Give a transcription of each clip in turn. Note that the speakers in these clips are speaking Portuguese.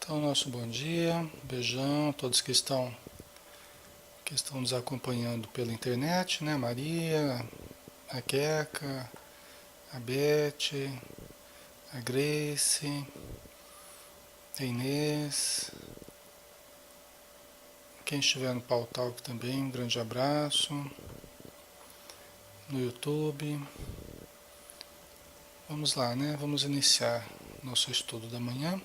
Então, nosso bom dia, beijão a todos que estão nos acompanhando pela internet, né? Maria, a Queca, a Beth, a Grace, a Inês, quem estiver no Pautalk também, um grande abraço, no YouTube. Vamos lá, né? Vamos iniciar nosso estudo da manhã.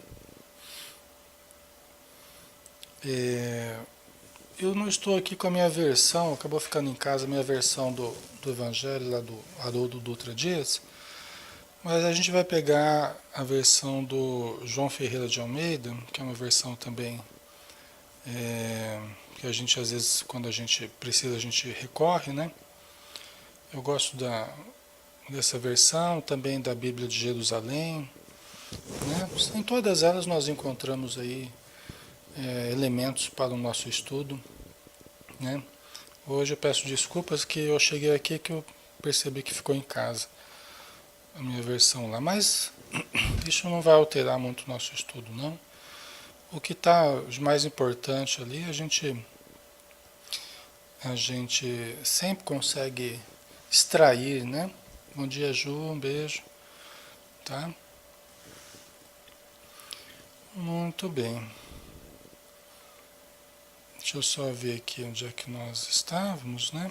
Eu não estou aqui com a minha versão, acabou ficando em casa a minha versão do Evangelho lá do Haroldo Dutra Dias, mas a gente vai pegar a versão do João Ferreira de Almeida, que é uma versão também que a gente às vezes, quando a gente precisa, a gente recorre, né? Eu gosto dessa versão, também da Bíblia de Jerusalém, né? Em todas elas nós encontramos aí elementos para o nosso estudo, né? Hoje eu peço desculpas que eu cheguei aqui que eu percebi que ficou em casa a minha versão lá, mas isso não vai alterar muito o nosso estudo, não. O que está de mais importante ali, a gente sempre consegue extrair, né? Bom dia, Ju, um beijo, tá? Muito bem. Deixa eu só ver aqui onde é que nós estávamos, né?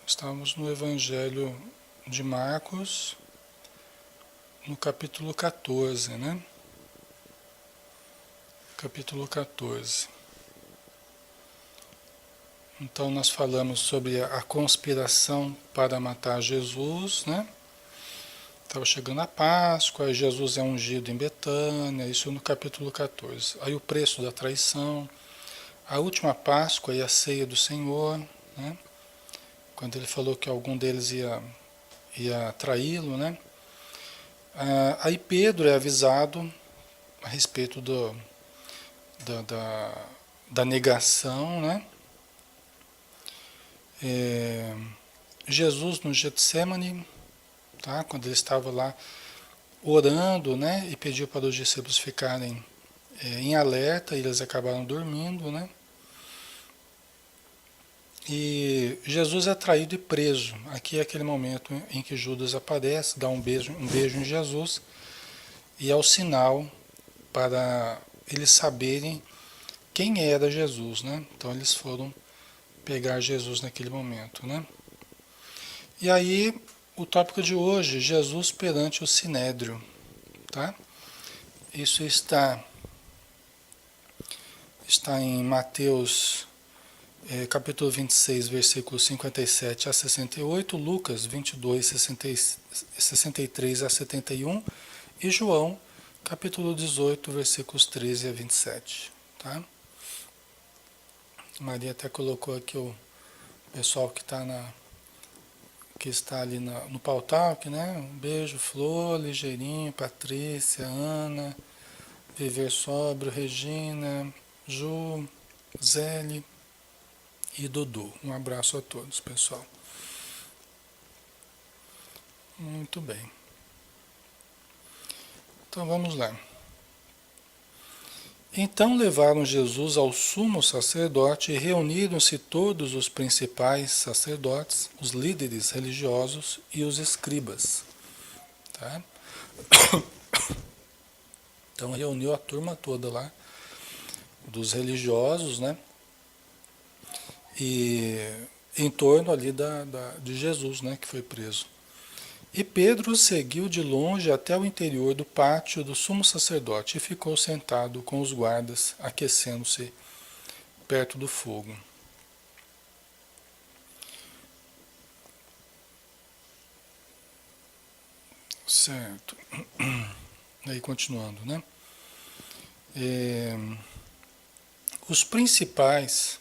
Estávamos no Evangelho de Marcos, no capítulo 14, né? Capítulo 14. Então nós falamos sobre a conspiração para matar Jesus, né? Estava chegando a Páscoa, Jesus é ungido em Betânia, isso no capítulo 14. Aí o preço da traição, a última Páscoa e a ceia do Senhor, né? Quando ele falou que algum deles ia traí-lo, né? Aí Pedro é avisado a respeito da, da, da negação, né? Jesus no Getsemane, tá? Quando ele estava lá orando, né? E pediu para os discípulos ficarem em alerta, e eles acabaram dormindo, né? E Jesus é traído e preso. Aqui é aquele momento em que Judas aparece, dá um beijo em Jesus, e é o sinal para eles saberem quem era Jesus, né? Então eles foram pegar Jesus naquele momento, né? E aí, o tópico de hoje, Jesus perante o Sinédrio, tá? Isso está em Mateus capítulo 26, versículos 57 a 68, Lucas 22, 63 a 71 e João capítulo 18, versículos 13 a 27, tá? Maria até colocou aqui o pessoal que está ali no Pautalk, né? Um beijo, Flor, Ligeirinho, Patrícia, Ana, Viver Sóbrio, Regina, Ju, Zélia e Dudu. Um abraço a todos, pessoal. Muito bem. Então vamos lá. Então levaram Jesus ao sumo sacerdote e reuniram-se todos os principais sacerdotes, os líderes religiosos e os escribas. Tá? Então reuniu a turma toda lá, dos religiosos, né? E em torno ali de Jesus, né? Que foi preso. E Pedro seguiu de longe até o interior do pátio do sumo sacerdote e ficou sentado com os guardas, aquecendo-se perto do fogo. Certo. Aí continuando, né? Os principais.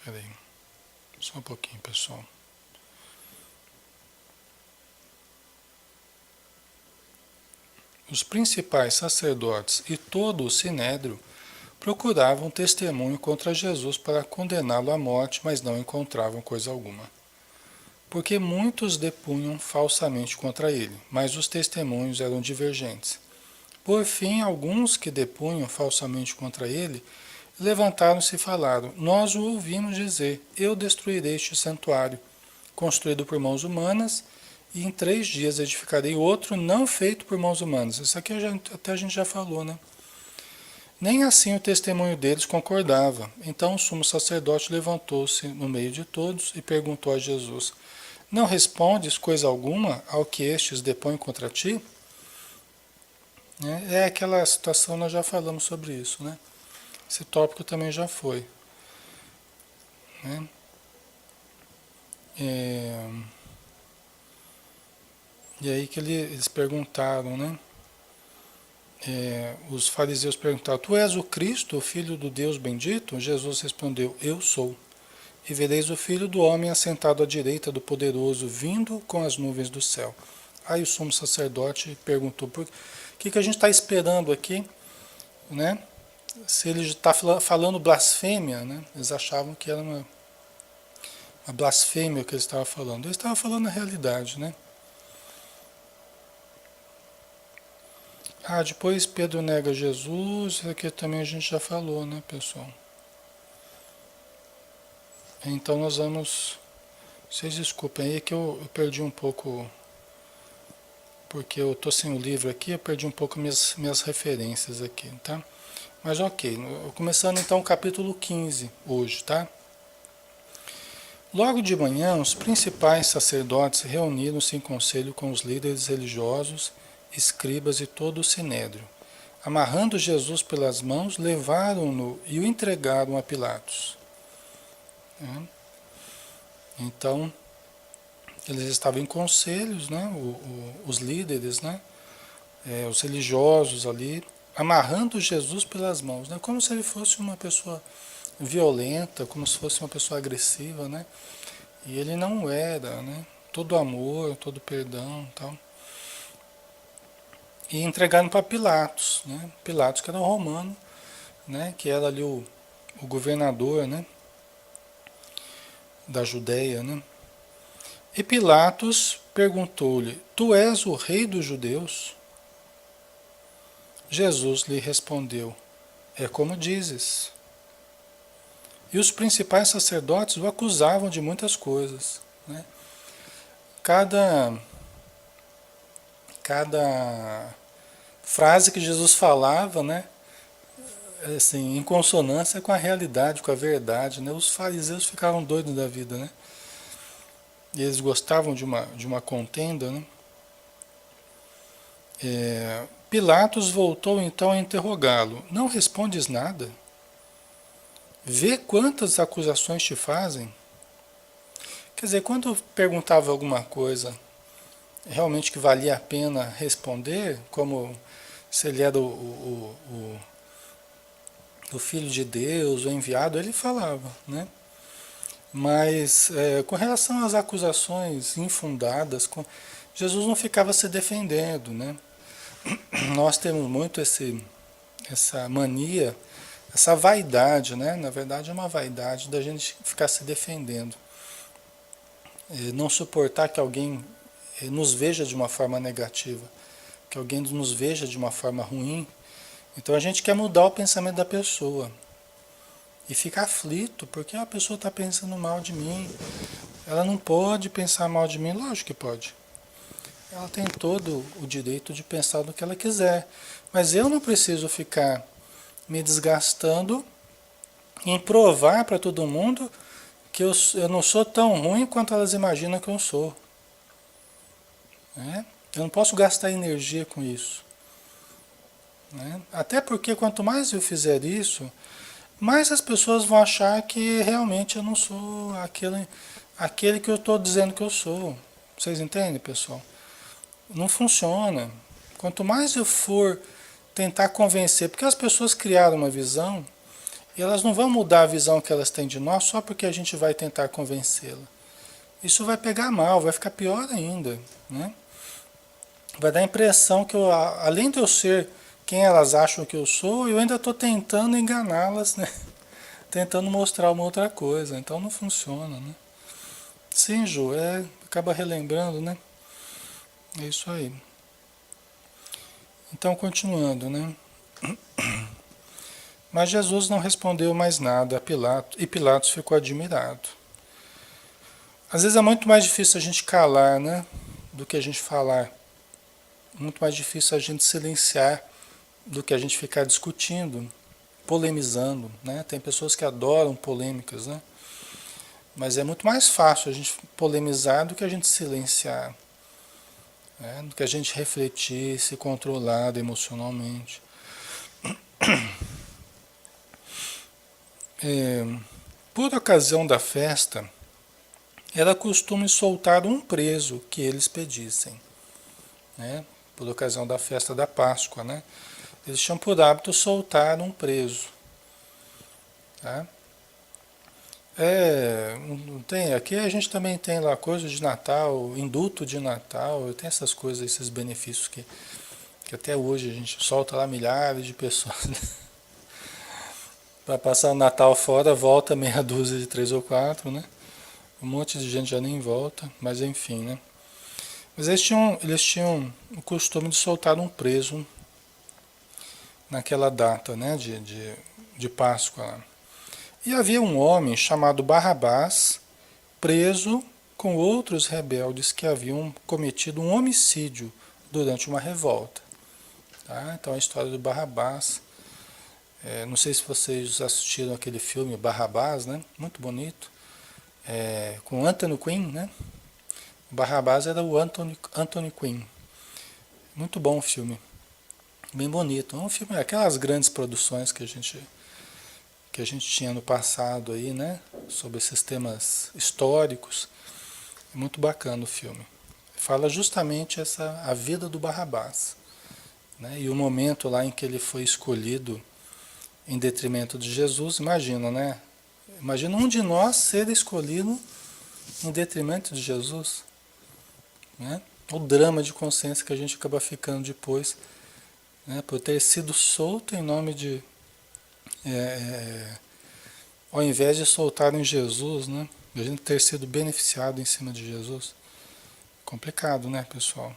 Peraí, só um pouquinho, pessoal. Os principais sacerdotes e todo o sinédrio procuravam testemunho contra Jesus para condená-lo à morte, mas não encontravam coisa alguma. porque muitos depunham falsamente contra ele, mas os testemunhos eram divergentes. Por fim, alguns que depunham falsamente contra ele levantaram-se e falaram: Nós o ouvimos dizer: Eu destruirei este santuário, construído por mãos humanas, e em 3 dias edificarei outro não feito por mãos humanas. Isso aqui até a gente já falou, né? Nem assim o testemunho deles concordava. Então o sumo sacerdote levantou-se no meio de todos e perguntou a Jesus: Não respondes coisa alguma ao que estes depõem contra ti? É aquela situação, nós já falamos sobre isso, né? Esse tópico também já foi, né? E aí que eles perguntaram, né? Os fariseus perguntaram: Tu és o Cristo, o Filho do Deus bendito? Jesus respondeu: Eu sou. E vereis o Filho do Homem assentado à direita do Poderoso, vindo com as nuvens do céu. Aí o sumo sacerdote perguntou: Por que a gente está esperando aqui, né? Se ele está falando blasfêmia, né? Eles achavam que era uma blasfêmia o que ele estava falando. Ele estava falando a realidade, né? Depois Pedro nega Jesus, isso aqui também a gente já falou, né, pessoal? Então nós vamos... Vocês desculpem aí que eu perdi um pouco, porque eu tô sem o livro aqui, eu perdi um pouco minhas referências aqui, tá? Mas ok, começando então o capítulo 15 hoje, tá? Logo de manhã, os principais sacerdotes reuniram-se em conselho com os líderes religiosos, escribas e todo o sinédrio. Amarrando Jesus pelas mãos, levaram-no e o entregaram a Pilatos. Então, eles estavam em conselhos, né? Os líderes, né? Os religiosos ali, amarrando Jesus pelas mãos, né? Como se ele fosse uma pessoa violenta, como se fosse uma pessoa agressiva, né? E ele não era, né? Todo amor, todo perdão, tal. E entregaram para Pilatos, né? Pilatos que era um romano, né? Que era ali o governador, né? Da Judéia, né? E Pilatos perguntou-lhe: Tu és o rei dos judeus? Jesus lhe respondeu: É como dizes. E os principais sacerdotes o acusavam de muitas coisas, né? Cada frase que Jesus falava, né? Assim, em consonância com a realidade, com a verdade, né? Os fariseus ficavam doidos da vida, né? E eles gostavam de uma contenda, né? Pilatos voltou então a interrogá-lo: Não respondes nada? Vê quantas acusações te fazem. Quer dizer, quando perguntava alguma coisa realmente que valia a pena responder, como se ele era o Filho de Deus, o enviado, ele falava, né? Mas com relação às acusações infundadas, Jesus não ficava se defendendo, né? Nós temos muito essa mania, essa vaidade, né? Na verdade é uma vaidade da gente ficar se defendendo. Não suportar que alguém nos veja de uma forma negativa, que alguém nos veja de uma forma ruim. Então a gente quer mudar o pensamento da pessoa. E fica aflito, porque a pessoa está pensando mal de mim. Ela não pode pensar mal de mim, lógico que pode. Ela tem todo o direito de pensar do que ela quiser. Mas eu não preciso ficar me desgastando em provar para todo mundo que eu não sou tão ruim quanto elas imaginam que eu sou. Né? Eu não posso gastar energia com isso. Né? Até porque quanto mais eu fizer isso, mais as pessoas vão achar que realmente eu não sou aquele que eu estou dizendo que eu sou. Vocês entendem, pessoal? Não funciona. Quanto mais eu for tentar convencer, porque as pessoas criaram uma visão e elas não vão mudar a visão que elas têm de nós só porque a gente vai tentar convencê-la. Isso vai pegar mal, vai ficar pior ainda, né? Vai dar a impressão que eu, além de eu ser quem elas acham que eu sou, eu ainda estou tentando enganá-las, né? Tentando mostrar uma outra coisa. Então não funciona, né? Sim, Ju, acaba relembrando, né? É isso aí. Então, continuando, né? Mas Jesus não respondeu mais nada a Pilatos, e Pilatos ficou admirado. Às vezes é muito mais difícil a gente calar, né? Do que a gente falar. Muito mais difícil a gente silenciar do que a gente ficar discutindo, polemizando, né? Tem pessoas que adoram polêmicas, né? Mas é muito mais fácil a gente polemizar do que a gente silenciar, né? Do que a gente refletir, se controlar emocionalmente. Por ocasião da festa, era costume soltar um preso que eles pedissem, né? Por ocasião da festa da Páscoa, né? Eles tinham por hábito soltar um preso, tá? Tem, aqui a gente também tem lá coisas de Natal, indulto de Natal, tem essas coisas, esses benefícios que até hoje a gente solta lá milhares de pessoas, né? Para passar o Natal fora, volta meia dúzia de três ou quatro, né? Um monte de gente já nem volta, mas enfim, né? Mas eles tinham o costume de soltar um preso naquela data, né? De Páscoa lá. E havia um homem chamado Barrabás, preso com outros rebeldes que haviam cometido um homicídio durante uma revolta. Tá? Então a história do Barrabás, não sei se vocês assistiram aquele filme Barrabás, né? Muito bonito, com Anthony Quinn, né? O Barrabás era o Anthony Quinn. Muito bom o filme, bem bonito. É um filme, aquelas grandes produções que a gente tinha no passado aí, né? Sobre esses temas históricos. É muito bacana o filme. Fala justamente a vida do Barrabás, né? E o momento lá em que ele foi escolhido em detrimento de Jesus, imagina, né? Imagina um de nós ser escolhido em detrimento de Jesus, né? O drama de consciência que a gente acaba ficando depois, né? Por ter sido solto em nome de... ao invés de soltarem Jesus, né? A gente ter sido beneficiado em cima de Jesus. Complicado, né, pessoal?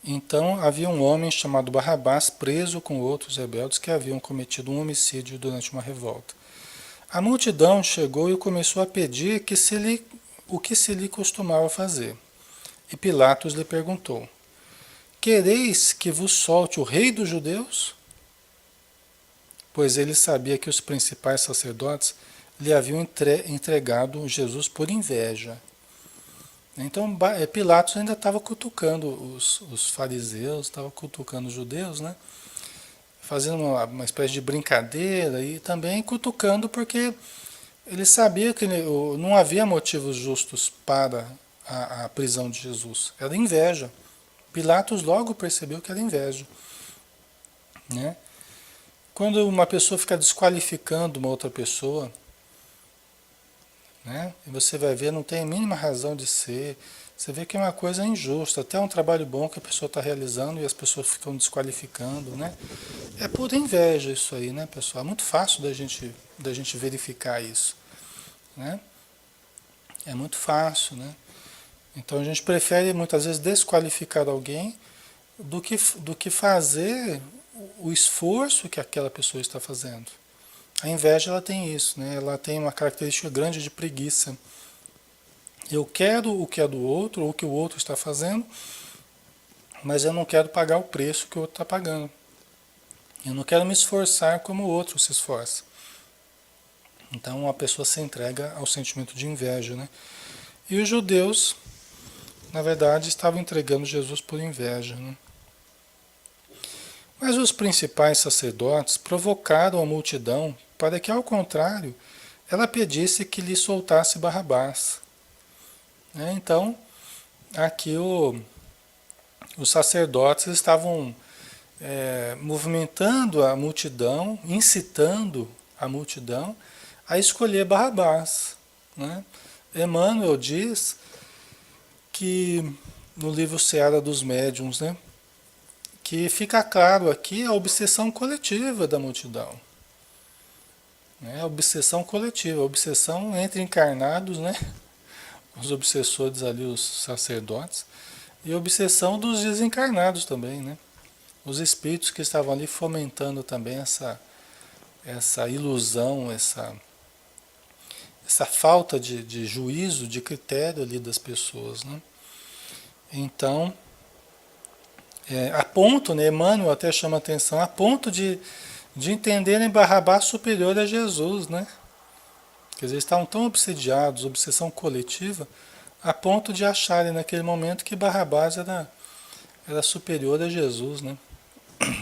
Então, havia um homem chamado Barrabás preso com outros rebeldes que haviam cometido um homicídio durante uma revolta. A multidão chegou e começou a pedir o que se lhe costumava fazer. E Pilatos lhe perguntou: quereis que vos solte o rei dos judeus? Pois ele sabia que os principais sacerdotes lhe haviam entregado Jesus por inveja. Então Pilatos ainda estava cutucando os fariseus, estava cutucando os judeus, né? Fazendo uma espécie de brincadeira e também cutucando porque ele sabia que não havia motivos justos para a prisão de Jesus. Era inveja. Pilatos logo percebeu que era inveja, né? Quando uma pessoa fica desqualificando uma outra pessoa, né? E você vai ver, não tem a mínima razão de ser. Você vê que é uma coisa injusta, até um trabalho bom que a pessoa está realizando e as pessoas ficam desqualificando, né? É pura inveja isso aí, né, pessoal? É muito fácil da gente verificar isso, né? É muito fácil, né? Então a gente prefere muitas vezes desqualificar alguém do que fazer o esforço que aquela pessoa está fazendo. A inveja ela tem isso, né? Ela tem uma característica grande de preguiça. Eu quero o que é do outro, ou o que o outro está fazendo, mas eu não quero pagar o preço que o outro está pagando. Eu não quero me esforçar como o outro se esforça. Então a pessoa se entrega ao sentimento de inveja, né? E os judeus, na verdade, estavam entregando Jesus por inveja, né? Mas os principais sacerdotes provocaram a multidão para que, ao contrário, ela pedisse que lhe soltasse Barrabás. Então, aqui os sacerdotes estavam movimentando a multidão, incitando a multidão a escolher Barrabás, né? Emmanuel diz que no livro Seara dos Médiuns, né, que fica claro aqui a obsessão coletiva da multidão. Né? A obsessão coletiva, a obsessão entre encarnados, né? os obsessores ali, os sacerdotes, e a obsessão dos desencarnados também, né? Os espíritos que estavam ali fomentando também essa ilusão, essa falta de juízo, de critério ali das pessoas, né? Então, a ponto, né, Emmanuel até chama atenção, a ponto de entenderem Barrabás superior a Jesus, né? Quer dizer, eles estavam tão obsediados, obsessão coletiva, a ponto de acharem naquele momento que Barrabás era superior a Jesus, né?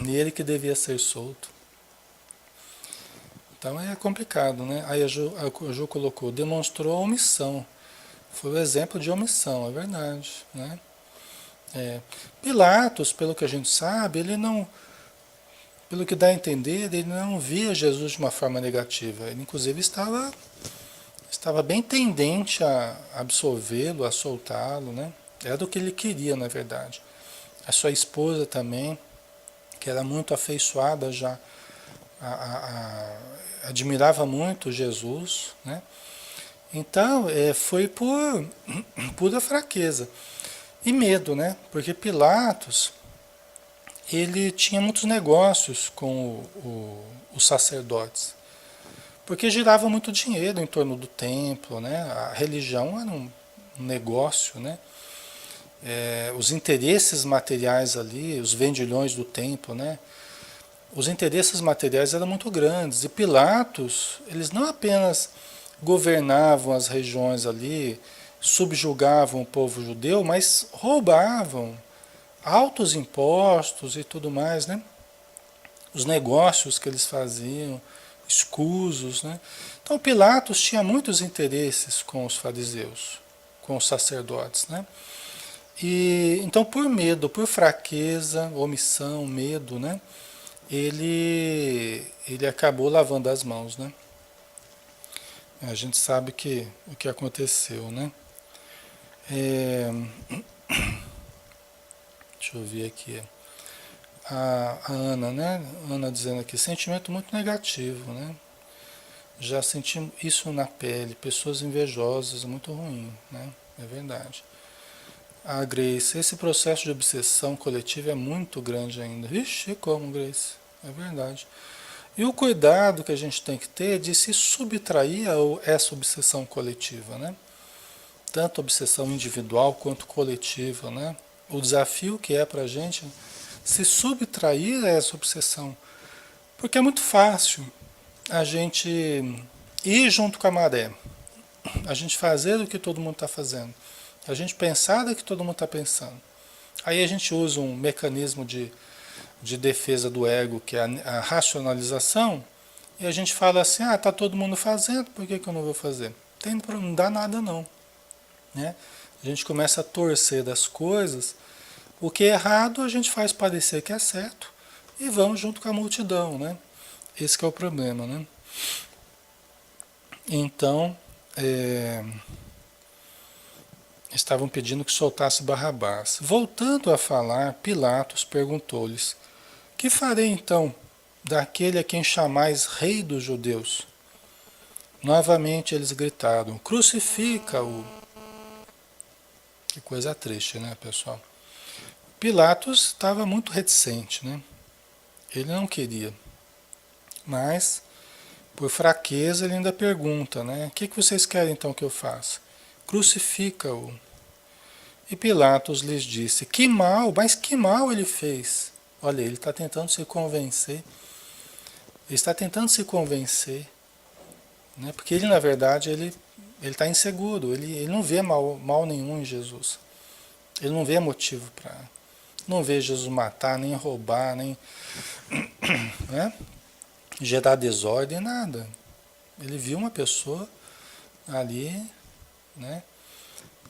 E ele que devia ser solto. Então é complicado, né? Aí a Ju colocou, demonstrou a omissão. Foi o exemplo de omissão, é verdade, né? Pilatos, pelo que a gente sabe, ele não, pelo que dá a entender, ele não via Jesus de uma forma negativa. Ele inclusive estava bem tendente a absolvê-lo, a soltá-lo, né? Era o que ele queria, na verdade. A sua esposa também, que era muito afeiçoada já, admirava muito Jesus, né? Então, foi por pura fraqueza e medo, né? Porque Pilatos, ele tinha muitos negócios com os sacerdotes, porque girava muito dinheiro em torno do templo, né? A religião era um negócio, né? Os interesses materiais ali, os vendilhões do templo, né? Os interesses materiais eram muito grandes. E Pilatos, eles não apenas governavam as regiões ali, subjugavam o povo judeu, mas roubavam altos impostos e tudo mais, né? Os negócios que eles faziam, escusos, né? Então Pilatos tinha muitos interesses com os fariseus, com os sacerdotes, né? E então por medo, por fraqueza, omissão, medo, né? Ele acabou lavando as mãos, né? A gente sabe o que aconteceu, né? É, deixa eu ver aqui. A Ana, né? Ana dizendo aqui, sentimento muito negativo, né? Já senti isso na pele, pessoas invejosas, muito ruim, né? É verdade. A Grace, esse processo de obsessão coletiva é muito grande ainda. Vixe, como, Grace? É verdade. E o cuidado que a gente tem que ter de se subtrair a essa obsessão coletiva, né? Tanto obsessão individual quanto coletiva, né? O desafio que é para a gente se subtrair a essa obsessão. Porque é muito fácil a gente ir junto com a maré, a gente fazer o que todo mundo está fazendo, a gente pensar o que todo mundo está pensando. Aí a gente usa um mecanismo de defesa do ego, que é a racionalização, e a gente fala assim, tá todo mundo fazendo, por que eu não vou fazer? Não dá nada não. Né? A gente começa a torcer das coisas, o que é errado a gente faz parecer que é certo, e vamos junto com a multidão, né? Esse que é o problema, né? Então, estavam pedindo que soltasse Barrabás. Voltando a falar, Pilatos perguntou-lhes, que farei então daquele a quem chamais rei dos judeus? Novamente eles gritaram, crucifica-o. Que coisa triste, né, pessoal? Pilatos estava muito reticente, né? Ele não queria. Mas, por fraqueza, ele ainda pergunta, né? O que vocês querem então que eu faça? Crucifica-o. E Pilatos lhes disse, que mal, mas que mal ele fez? Olha, ele está tentando se convencer. Ele está tentando se convencer, né? Porque ele, na verdade, ele está inseguro. Ele não vê mal nenhum em Jesus. Ele não vê motivo para... Não vê Jesus matar, nem roubar, nem... né? Gerar desordem, nada. Ele viu uma pessoa ali, né?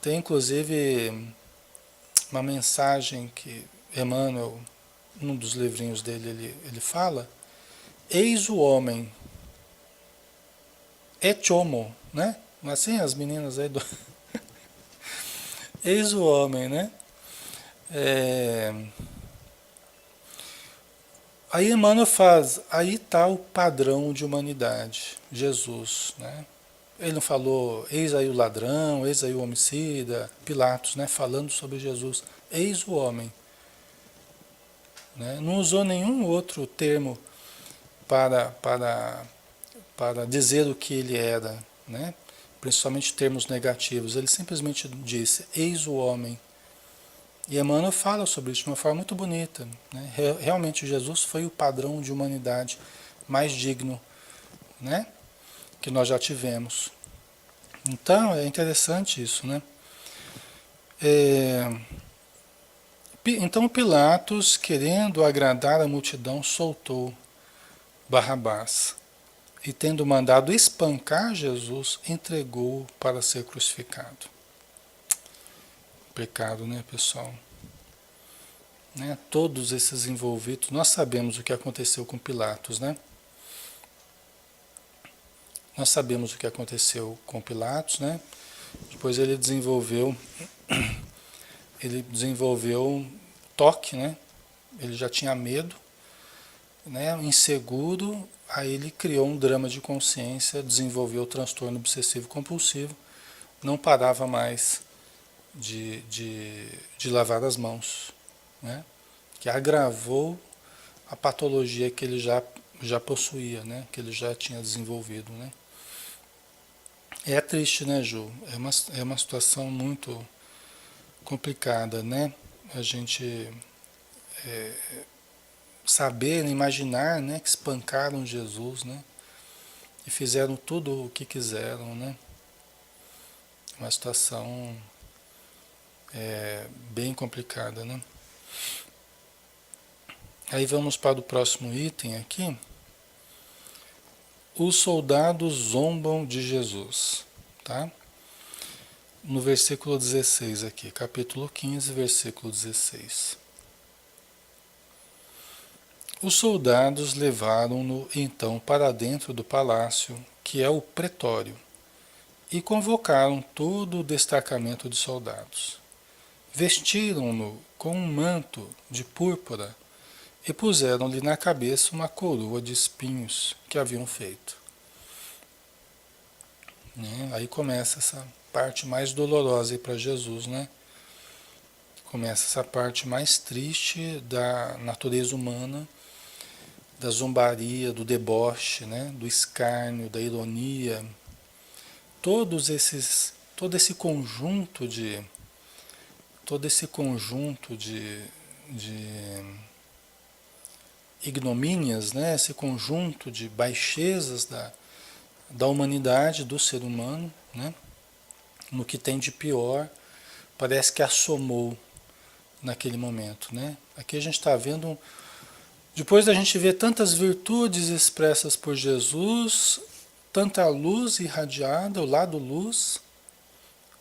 Tem inclusive uma mensagem que Emmanuel, num dos livrinhos dele, ele fala, eis o homem, et homo, né? Assim as meninas aí do... eis o homem, né? Aí Emmanuel faz, aí está o padrão de humanidade, Jesus, né? Ele não falou, eis aí o ladrão, eis aí o homicida, Pilatos, né, falando sobre Jesus, eis o homem. Né? Não usou nenhum outro termo para dizer o que ele era, né? Principalmente termos negativos. Ele simplesmente disse, eis o homem. E Emmanuel fala sobre isso de uma forma muito bonita. Né? Realmente Jesus foi o padrão de humanidade mais digno, né? Que nós já tivemos. Então é interessante isso, né? É, então Pilatos, querendo agradar a multidão, soltou Barrabás e, tendo mandado espancar Jesus, entregou-o para ser crucificado. Pecado, né, pessoal? Né? Todos esses envolvidos, nós sabemos o que aconteceu com Pilatos, né? Nós sabemos o que aconteceu com Pilatos, né? Depois ele desenvolveu toque, né? Ele já tinha medo, né? Inseguro, aí ele criou um drama de consciência, desenvolveu o transtorno obsessivo compulsivo, não parava mais de lavar as mãos, né? Que agravou a patologia que ele já possuía, né? Que ele já tinha desenvolvido, né? É triste, né, Ju? É uma situação muito complicada, né? A gente saber, né, imaginar, né, que espancaram Jesus, né? E fizeram tudo o que quiseram, né? Uma situação bem complicada, né? Aí vamos para o próximo item aqui. Os soldados zombam de Jesus, tá? No versículo 16 aqui, capítulo 15, versículo 16. Os soldados levaram-no então para dentro do palácio, que é o pretório, e convocaram todo o destacamento de soldados. Vestiram-no com um manto de púrpura e puseram-lhe na cabeça uma coroa de espinhos que haviam feito. Né? Aí começa essa parte mais dolorosa para Jesus, né? Começa essa parte mais triste da natureza humana, da zombaria, do deboche, né? Do escárnio, da ironia, todo esse conjunto de ignomínias, né? Esse conjunto de baixezas da humanidade, do ser humano, né? No que tem de pior, parece que assomou naquele momento, né? Aqui a gente está vendo, depois da gente ver tantas virtudes expressas por Jesus, tanta luz irradiada, o lado luz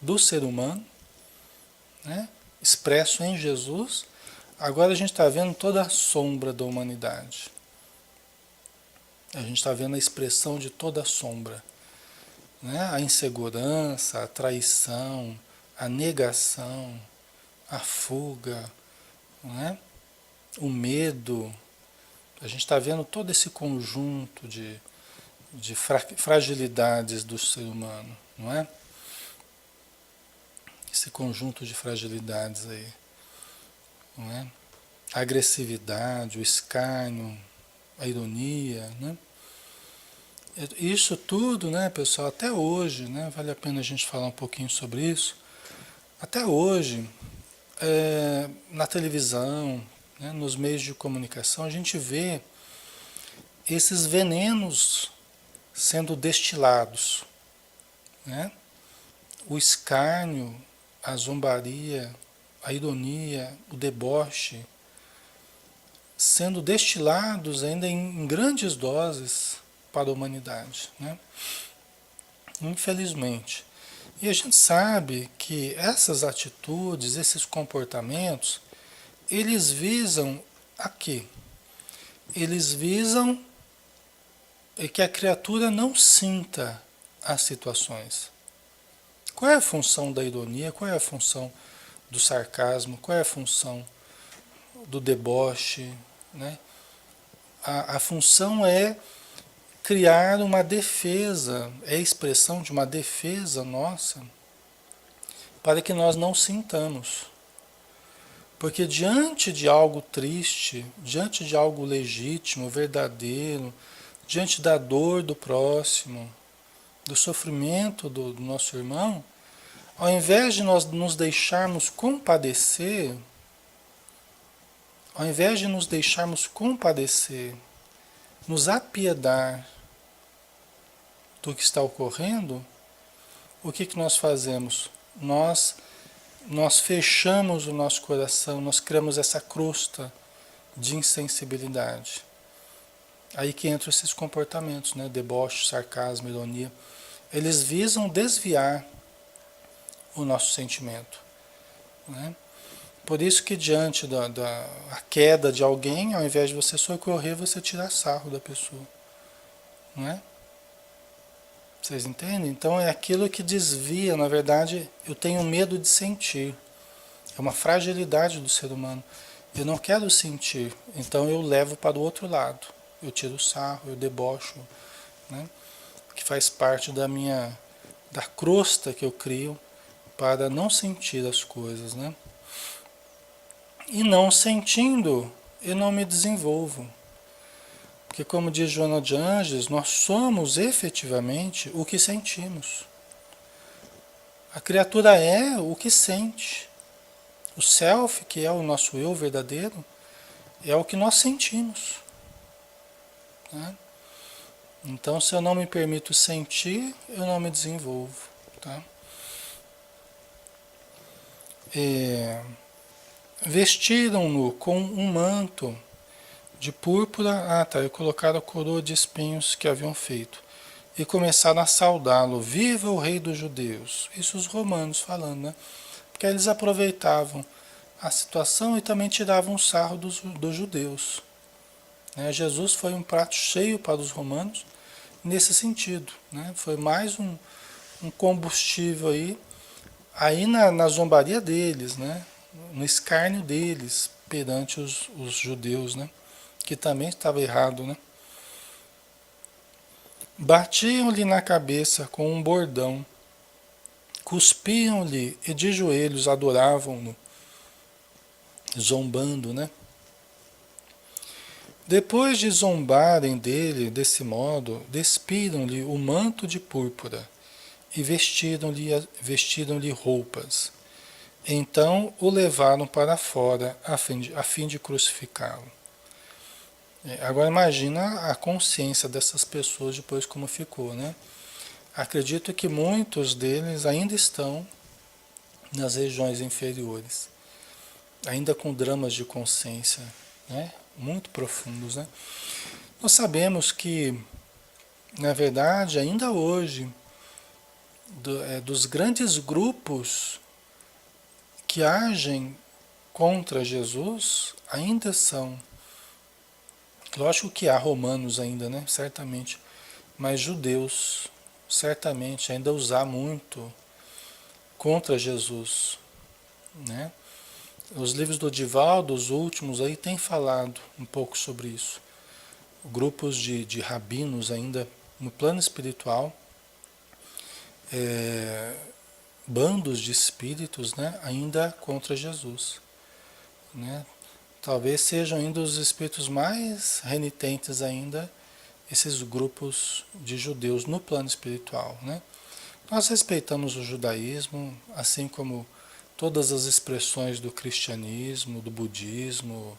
do ser humano, né? Expresso em Jesus, agora a gente está vendo toda a sombra da humanidade. A gente está vendo a expressão de toda a sombra, né? A insegurança, a traição, a negação, a fuga, né? O medo. A gente está vendo todo esse conjunto de fragilidades do ser humano, não é? Esse conjunto de fragilidades aí, não é? A agressividade, o escárnio, a ironia, né? Isso tudo, né, pessoal, até hoje, né, vale a pena a gente falar um pouquinho sobre isso. Até hoje, na televisão, né, nos meios de comunicação, a gente vê esses venenos sendo destilados, né? O escárnio, a zombaria, a ironia, o deboche, sendo destilados ainda em grandes doses para a humanidade, né? Infelizmente. E a gente sabe que essas atitudes, esses comportamentos, eles visam a quê? Eles visam que a criatura não sinta as situações. Qual é a função da ironia? Qual é a função do sarcasmo? Qual é a função do deboche? Né? A função é criar uma defesa, é a expressão de uma defesa nossa, para que nós não sintamos. Porque diante de algo triste, diante de algo legítimo, verdadeiro, diante da dor do próximo, do sofrimento do nosso irmão, ao invés de nós nos deixarmos compadecer, ao invés de nos deixarmos compadecer, nos apiedar do que está ocorrendo, o que que nós fazemos? Nós fechamos o nosso coração, nós criamos essa crosta de insensibilidade. Aí que entram esses comportamentos, né? Deboche, sarcasmo, ironia. Eles visam desviar o nosso sentimento, né? Por isso que diante da queda de alguém, ao invés de você socorrer, você tira sarro da pessoa, não é? Vocês entendem? Então é aquilo que desvia, na verdade, eu tenho medo de sentir. É uma fragilidade do ser humano. Eu não quero sentir, então eu levo para o outro lado. Eu tiro sarro, eu debocho, né? Que faz parte da crosta que eu crio para não sentir as coisas, né? E não sentindo, eu não me desenvolvo. Porque como diz Joana de Ângeles, nós somos efetivamente o que sentimos. A criatura é o que sente. O self, que é o nosso eu verdadeiro, é o que nós sentimos, né? Então, se eu não me permito sentir, eu não me desenvolvo, tá? Vestiram-no com um manto de púrpura, e colocaram a coroa de espinhos que haviam feito. E começaram a saudá-lo, viva o rei dos judeus. Isso os romanos falando, né? Porque eles aproveitavam a situação e também tiravam um sarro dos judeus, né? Jesus foi um prato cheio para os romanos nesse sentido, né? Foi mais um combustível aí na zombaria deles, né? No escárnio deles perante os judeus, né? Que também estava errado, né? Batiam-lhe na cabeça com um bordão, cuspiam-lhe e de joelhos adoravam-no, zombando, né? Depois de zombarem dele desse modo, despiram-lhe o manto de púrpura e vestiram-lhe roupas. Então o levaram para fora a fim de crucificá-lo. Agora imagina a consciência dessas pessoas depois como ficou, né? Acredito que muitos deles ainda estão nas regiões inferiores, ainda com dramas de consciência, né? Muito profundos, né? Nós sabemos que, na verdade, ainda hoje, dos grandes grupos que agem contra Jesus, ainda são, lógico que há romanos ainda, né? Certamente, mas judeus, certamente, ainda usar muito contra Jesus, né? Os livros do Divaldo, os últimos aí, têm falado um pouco sobre isso. Grupos de rabinos ainda no plano espiritual, bandos de espíritos, né, ainda contra Jesus, né? Talvez sejam ainda os espíritos mais renitentes ainda, esses grupos de judeus no plano espiritual, né? Nós respeitamos o judaísmo, assim como todas as expressões do cristianismo, do budismo,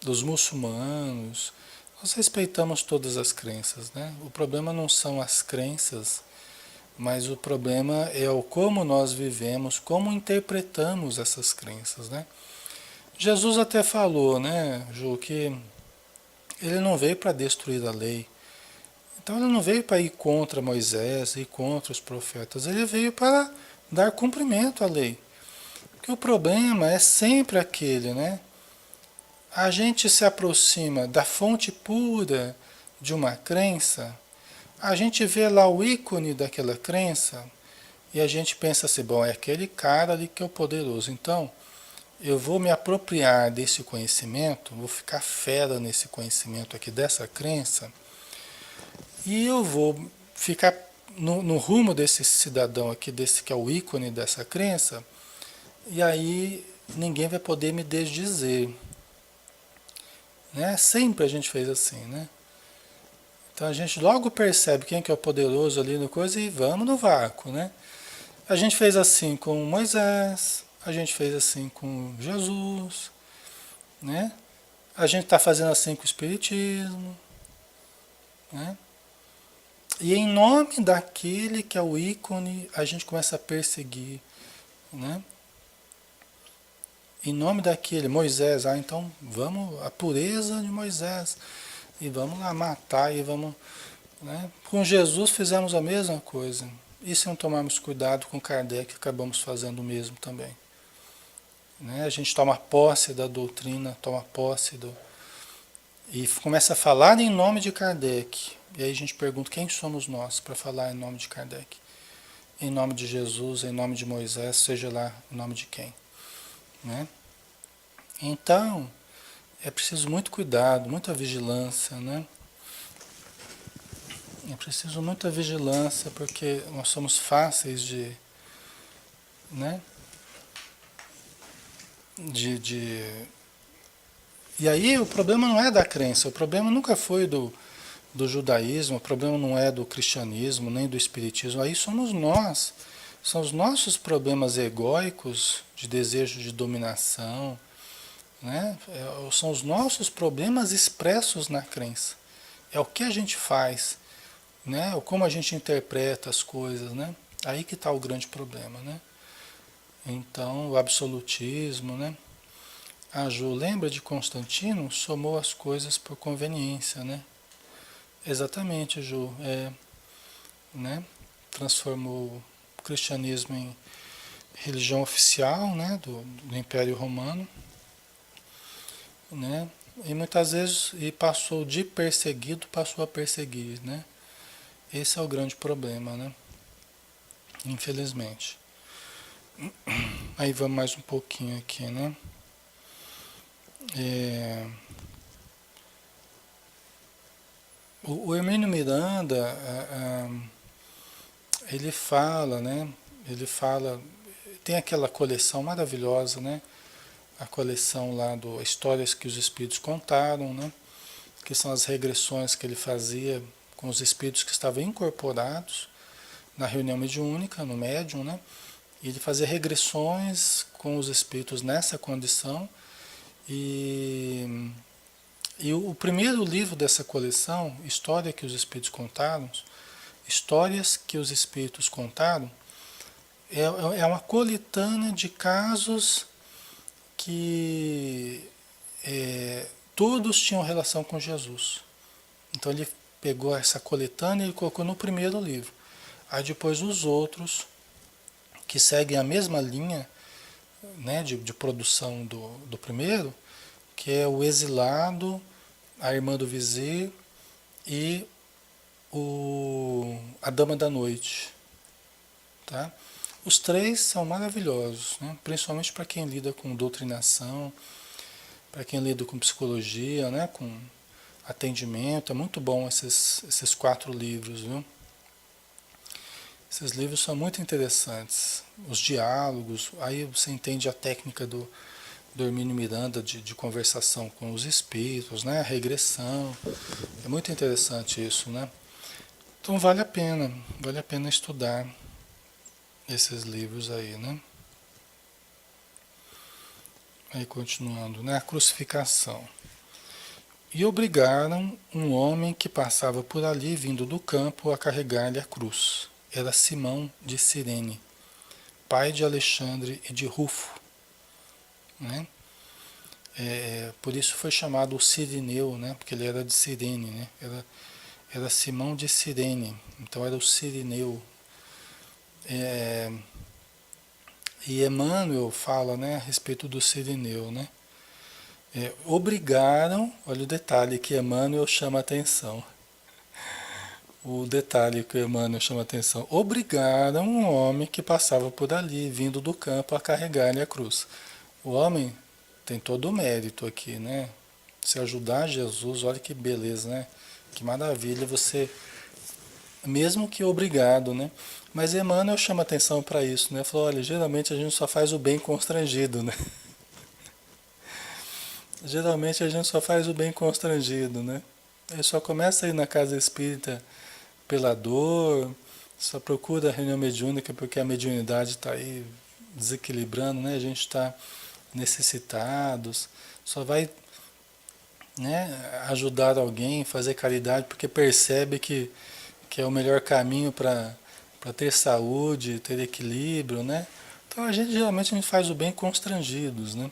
dos muçulmanos. Nós respeitamos todas as crenças, né? O problema não são as crenças, mas o problema é o como nós vivemos, como interpretamos essas crenças, né? Jesus até falou, né, Ju, que ele não veio para destruir a lei. Então ele não veio para ir contra Moisés, ir contra os profetas. Ele veio para dar cumprimento à lei. Porque o problema é sempre aquele, né? A gente se aproxima da fonte pura de uma crença, a gente vê lá o ícone daquela crença e a gente pensa assim, bom, é aquele cara ali que é o poderoso. Então, eu vou me apropriar desse conhecimento, vou ficar fera nesse conhecimento aqui, dessa crença, e eu vou ficar no rumo desse cidadão aqui, desse que é o ícone dessa crença, e aí ninguém vai poder me desdizer. Né? Sempre a gente fez assim, né? Então a gente logo percebe quem que é o poderoso ali no coisa e vamos no vácuo, né? A gente fez assim com Moisés, a gente fez assim com Jesus, né? A gente está fazendo assim com o Espiritismo, né? E em nome daquele que é o ícone, a gente começa a perseguir, né? Em nome daquele, Moisés, então vamos, a pureza de Moisés, e vamos lá matar, e vamos, né? Com Jesus fizemos a mesma coisa. E se não tomarmos cuidado com Kardec, acabamos fazendo o mesmo também. Né? A gente toma posse da doutrina, toma posse do... E começa a falar em nome de Kardec. E aí a gente pergunta quem somos nós para falar em nome de Kardec. Em nome de Jesus, em nome de Moisés, seja lá em nome de quem. Né? Então, é preciso muito cuidado, muita vigilância, né? É preciso muita vigilância porque nós somos fáceis de, né? De... E aí o problema não é da crença, o problema nunca foi do judaísmo, o problema não é do cristianismo, nem do espiritismo, aí somos nós. São os nossos problemas egóicos de desejo de dominação, né? São os nossos problemas expressos na crença. É o que a gente faz, né? O como a gente interpreta as coisas, né? Aí que está o grande problema, né? Então, o absolutismo, né? A Ju, lembra de Constantino? Somou as coisas por conveniência, né? Exatamente, Ju. Né? Transformou o cristianismo em religião oficial, né? Do Império Romano, né? E muitas vezes passou de perseguido, passou a perseguir, né? Esse é o grande problema, né? Infelizmente. Aí vamos mais um pouquinho aqui, né? É, o Hermínio Miranda, ele fala, né? Ele fala, tem aquela coleção maravilhosa, né? A coleção lá do Histórias que os Espíritos Contaram, né? Que são as regressões que ele fazia com os espíritos que estavam incorporados na reunião mediúnica, no médium, né? E ele fazia regressões com os espíritos nessa condição. E o primeiro livro dessa coleção, História que os Espíritos Contaram, Histórias que os Espíritos Contaram, é uma coletânea de casos que todos tinham relação com Jesus. Então ele pegou essa coletânea e colocou no primeiro livro. Aí depois os outros, que seguem a mesma linha, né, de produção do primeiro, que é o Exilado, a Irmã do Vizir e a Dama da Noite. Tá? Os três são maravilhosos, né? Principalmente para quem lida com doutrinação, para quem lida com psicologia, né? Com atendimento. É muito bom esses 4 livros, viu? Esses livros são muito interessantes. Os diálogos, aí você entende a técnica do Hermínio Miranda de conversação com os espíritos, né? A regressão. É muito interessante isso, né? Então vale a pena estudar esses livros aí, né? Aí continuando, né? A crucificação. E obrigaram um homem que passava por ali, vindo do campo, a carregar-lhe a cruz. Era Simão de Cirene, pai de Alexandre e de Rufo, né? Por isso foi chamado o Cirineu, né? Porque ele era de Cirene, né? Era Simão de Cirene, então era o Cirineu. E Emmanuel fala, né, a respeito do Cirineu, né? Obrigaram, olha o detalhe que Emmanuel chama a atenção. O detalhe que Emmanuel chama a atenção. Obrigaram um homem que passava por ali, vindo do campo, a carregar-lhe a cruz. O homem tem todo o mérito aqui, né? Se ajudar Jesus, olha que beleza, né? Que maravilha você, mesmo que obrigado, né? Mas Emmanuel chama atenção para isso, né? Falou, olha, geralmente a gente só faz o bem constrangido, né? Geralmente a gente só faz o bem constrangido, né? Ele só começa a ir na casa espírita pela dor, só procura a reunião mediúnica porque a mediunidade está aí desequilibrando, né? A gente está necessitados, só vai, né, ajudar alguém, fazer caridade porque percebe que é o melhor caminho para ter saúde, ter equilíbrio, né? Então a gente geralmente a gente faz o bem constrangidos, né?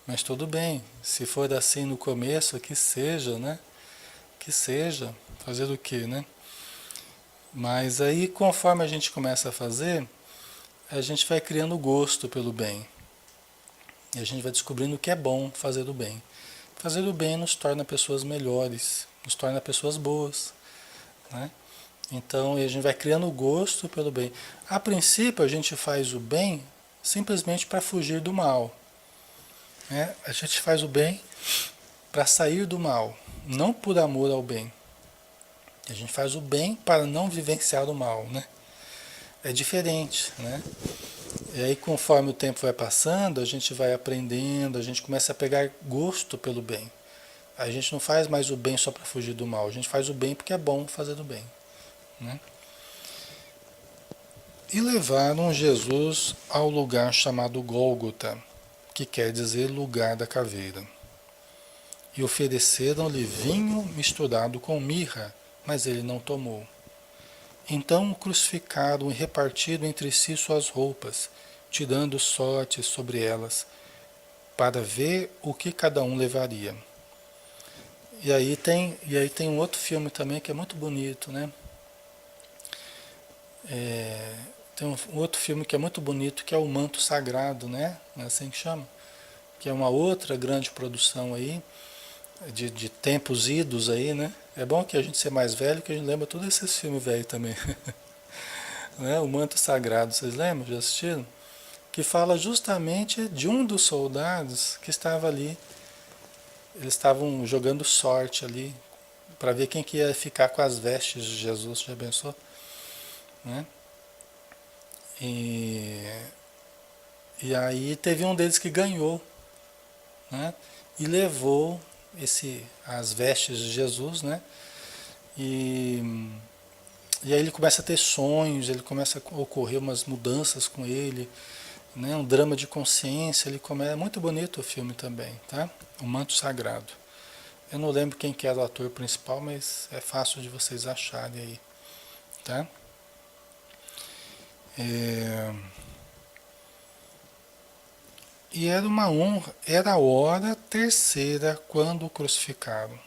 Mas tudo bem, se for assim no começo, que seja, né? Que seja, fazer o quê, né? Mas aí conforme a gente começa a fazer, a gente vai criando gosto pelo bem. E a gente vai descobrindo o que é bom fazer o bem. Fazer o bem nos torna pessoas melhores, nos torna pessoas boas, né? Então a gente vai criando gosto pelo bem. A princípio a gente faz o bem simplesmente para fugir do mal, né? A gente faz o bem para sair do mal, não por amor ao bem. A gente faz o bem para não vivenciar o mal, né? É diferente, né? E aí conforme o tempo vai passando, a gente vai aprendendo, a gente começa a pegar gosto pelo bem. A gente não faz mais o bem só para fugir do mal, a gente faz o bem porque é bom fazer o bem, né? E levaram Jesus ao lugar chamado Gólgota, que quer dizer lugar da caveira. E ofereceram-lhe vinho misturado com mirra, mas ele não tomou. Então o crucificaram e repartiram entre si suas roupas, tirando sortes sobre elas, para ver o que cada um levaria. E aí tem um outro filme também que é muito bonito, né? Tem um outro filme que é muito bonito, que é O Manto Sagrado, né? Não é assim que chama? Que é uma outra grande produção aí, de tempos idos aí, né? É bom que a gente ser mais velho, que a gente lembra todos esses filmes velhos também. Né? O Manto Sagrado, vocês lembram? Já assistiram? Que fala justamente de um dos soldados que estava ali. Eles estavam jogando sorte ali para ver quem que ia ficar com as vestes de Jesus, já pensou? Né? E, e aí teve um deles que ganhou, né? E levou as vestes de Jesus, né? E, e aí ele começa a ter sonhos, ele começa a ocorrer umas mudanças com ele, né? Um drama de consciência, ele começa, é muito bonito o filme também, tá? O Manto Sagrado. Eu não lembro quem que era o ator principal, mas é fácil de vocês acharem aí, tá? É, e era uma honra, era a hora terceira quando o crucificaram.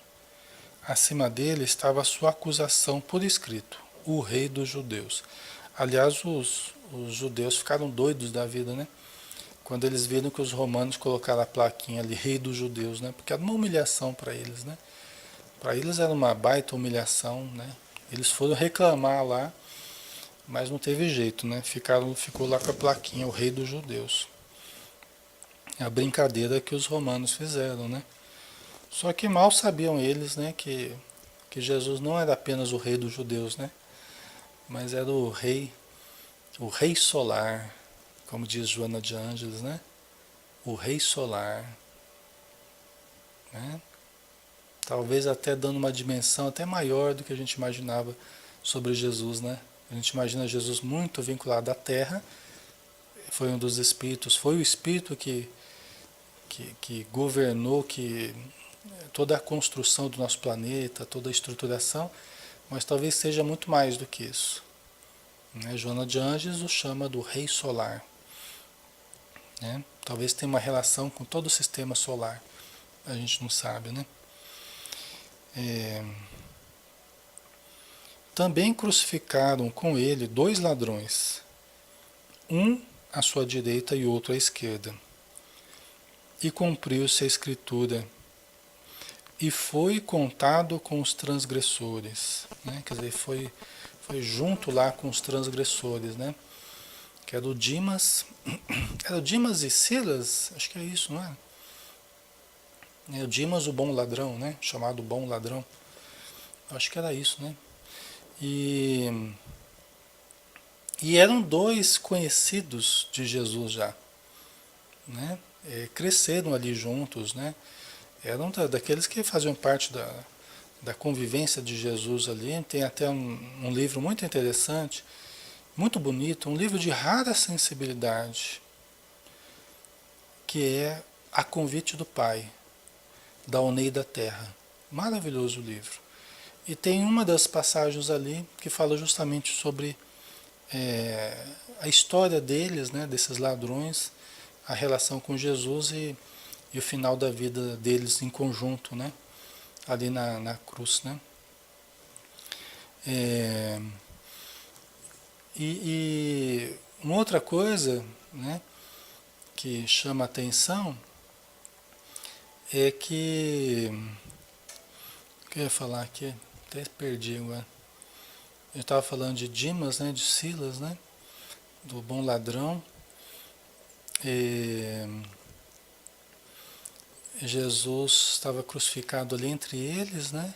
Acima dele estava a sua acusação por escrito, o rei dos judeus. Aliás, os judeus ficaram doidos da vida, né? Quando eles viram que os romanos colocaram a plaquinha ali, rei dos judeus, né? Porque era uma humilhação para eles, né? Para eles era uma baita humilhação, né? Eles foram reclamar lá, mas não teve jeito, né? Ficou lá com a plaquinha, o rei dos judeus. É a brincadeira que os romanos fizeram, né? Só que mal sabiam eles, né, que Jesus não era apenas o rei dos judeus, né? Mas era o rei solar, como diz Joana de Ângeles, né? O rei solar, né? Talvez até dando uma dimensão até maior do que a gente imaginava sobre Jesus, né? A gente imagina Jesus muito vinculado à Terra, foi um dos espíritos, foi o espírito que governou toda a construção do nosso planeta, toda a estruturação, mas talvez seja muito mais do que isso, né? Joana de Ângeles o chama do rei solar, né? Talvez tenha uma relação com todo o sistema solar, a gente não sabe, né? É, também crucificaram com ele dois ladrões, um à sua direita e outro à esquerda. E cumpriu-se a escritura, e foi contado com os transgressores, né? Quer dizer, foi junto lá com os transgressores, né? que era o Dimas, era o Dimas e Silas, acho que é isso, não é? É o Dimas, o bom ladrão, né? Chamado bom ladrão. Acho que era isso, né? E, e eram dois conhecidos de Jesus já, né? Cresceram ali juntos, né? Eram daqueles que faziam parte da convivência de Jesus ali. Tem até um livro muito interessante, muito bonito, um livro de rara sensibilidade, que é A Convite do Pai, da Oneida Terra. Maravilhoso livro. E tem uma das passagens ali que fala justamente sobre a história deles, né, desses ladrões, a relação com Jesus e o final da vida deles em conjunto, né, ali na cruz, né. É, e uma outra coisa, né, que chama a atenção é que eu ia falar aqui, até perdi agora. Eu estava falando de Dimas, né, de Silas, né, do bom ladrão. E Jesus estava crucificado ali entre eles, né?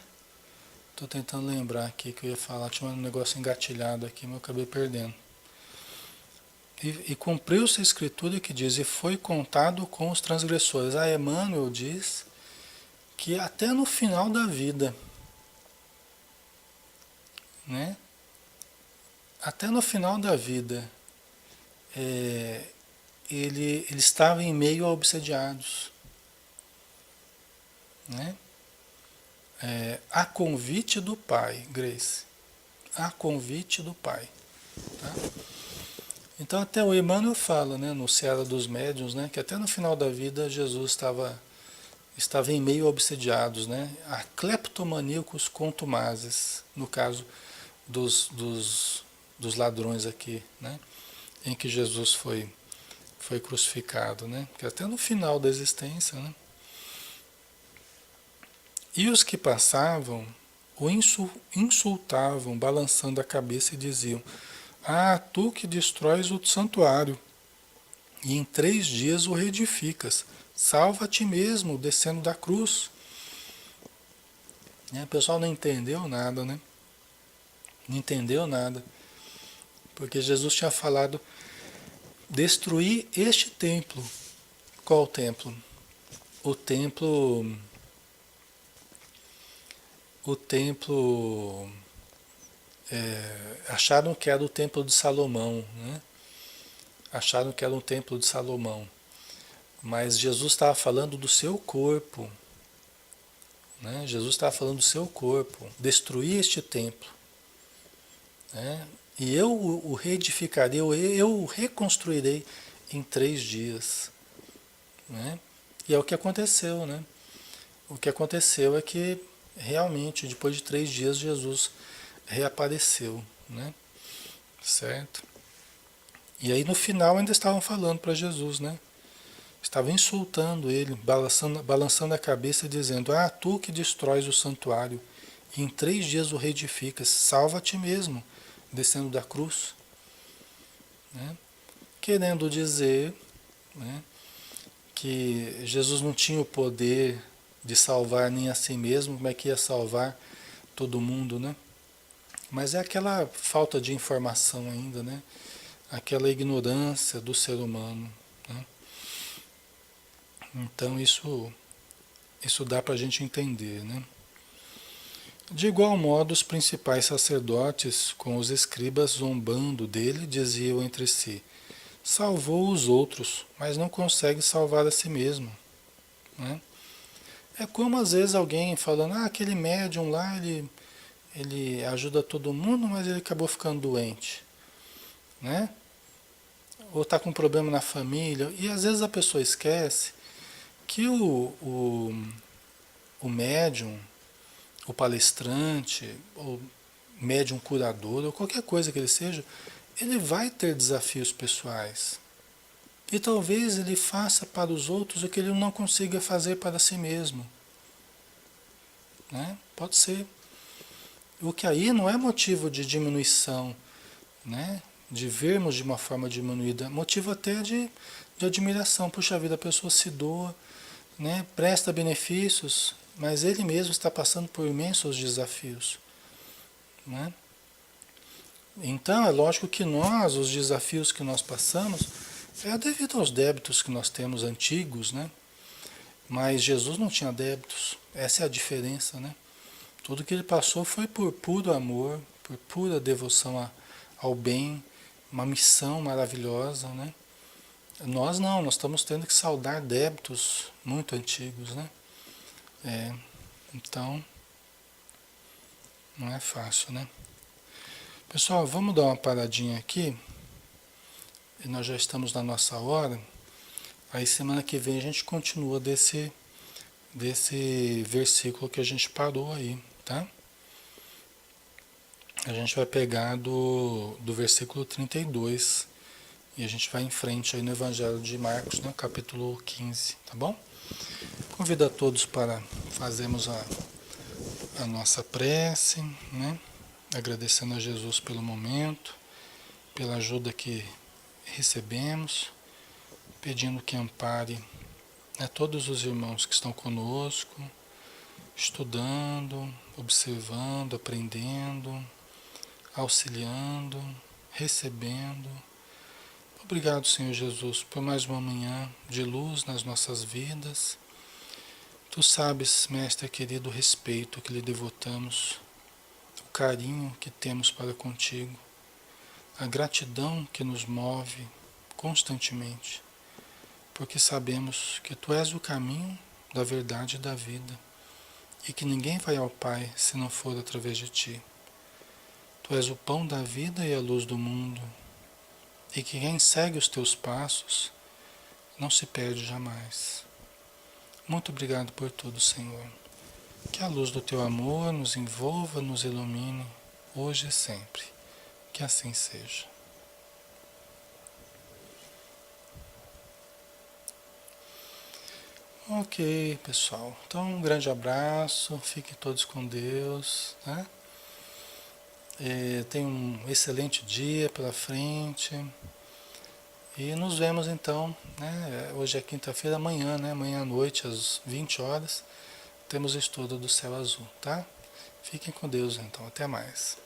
Estou tentando lembrar aqui que eu ia falar, tinha um negócio engatilhado aqui, mas eu acabei perdendo. E cumpriu-se a escritura que diz, e foi contado com os transgressores. A Emmanuel diz que até no final da vida, né? Até no final da vida, é, ele estava em meio a obsediados, né? A convite do Pai, Grace. A convite do Pai. Tá? Então até o Emmanuel fala, né, no Seara dos Médiuns, né, que até no final da vida Jesus estava em meio a obsediados, né, a cleptomaníacos contumazes, no caso dos ladrões aqui, né, em que Jesus foi crucificado, né, que até no final da existência, né. E os que passavam o insultavam, balançando a cabeça e diziam: Ah, tu que destróis o santuário e em 3 dias o reedificas, salva a ti mesmo, descendo da cruz. O pessoal não entendeu nada, né? Não entendeu nada. Porque Jesus tinha falado: destruir este templo. Qual templo? O templo. O templo. Acharam que era o templo de Salomão, né? Acharam que era um templo de Salomão. Mas Jesus estava falando do seu corpo. Né? Jesus estava falando do seu corpo. Destruir este templo. Né? E eu o reedificarei, eu o reconstruirei em 3 dias. Né? E é o que aconteceu. Né? O que aconteceu é que realmente, depois de 3 dias, Jesus reapareceu. Né? Certo? E aí no final ainda estavam falando para Jesus, né? Estavam insultando ele, balançando a cabeça, dizendo: Ah, tu que destróis o santuário, e em 3 dias o reedificas, salva a ti mesmo, descendo da cruz. Né? Querendo dizer, né, que Jesus não tinha o poder de salvar nem a si mesmo, como é que ia salvar todo mundo, né? Mas é aquela falta de informação ainda, né? Aquela ignorância do ser humano. Né? Então isso dá para a gente entender, né? De igual modo, os principais sacerdotes, com os escribas zombando dele, diziam entre si: salvou os outros, mas não consegue salvar a si mesmo. Né? É como às vezes alguém falando: ah, aquele médium lá, ele ajuda todo mundo, mas ele acabou ficando doente. Né? Ou está com um problema na família. E às vezes a pessoa esquece que o médium, o palestrante, o médium curador, ou qualquer coisa que ele seja, ele vai ter desafios pessoais. E talvez ele faça para os outros o que ele não consiga fazer para si mesmo. Né? Pode ser. O que aí não é motivo de diminuição, né? de vermos de uma forma diminuída, motivo até de admiração. Puxa vida, a pessoa se doa, né? Presta benefícios, mas ele mesmo está passando por imensos desafios, né? Então é lógico que nós, os desafios que nós passamos, é devido aos débitos que nós temos antigos, né? Mas Jesus não tinha débitos, essa é a diferença, né? Tudo que ele passou foi por puro amor, por pura devoção ao bem, uma missão maravilhosa, né? Nós não, nós estamos tendo que saldar débitos muito antigos, né? É, então, não é fácil, né? Pessoal, vamos dar uma paradinha aqui, e nós já estamos na nossa hora. Aí semana que vem a gente continua desse versículo que a gente parou aí, tá? A gente vai pegar do versículo 32 e a gente vai em frente aí no Evangelho de Marcos, né, capítulo 15, tá bom? Convido a todos para fazermos a nossa prece, né? Agradecendo a Jesus pelo momento, pela ajuda que recebemos, pedindo que ampare, né, todos os irmãos que estão conosco, estudando, observando, aprendendo, auxiliando, recebendo. Obrigado, Senhor Jesus, por mais uma manhã de luz nas nossas vidas. Tu sabes, Mestre querido, o respeito que lhe devotamos, o carinho que temos para contigo, a gratidão que nos move constantemente, porque sabemos que tu és o caminho da verdade e da vida, e que ninguém vai ao Pai se não for através de ti. Tu és o pão da vida e a luz do mundo, e que quem segue os teus passos não se perde jamais. Muito obrigado por tudo, Senhor. Que a luz do teu amor nos envolva, nos ilumine, hoje e sempre. Que assim seja. Ok, pessoal. Então, um grande abraço. Fiquem todos com Deus, né? Tenham um excelente dia pela frente. E nos vemos então, né? Hoje é quinta-feira, amanhã, né? Amanhã à noite, às 20 horas, temos estudo do Céu Azul, tá? Fiquem com Deus então. Até mais.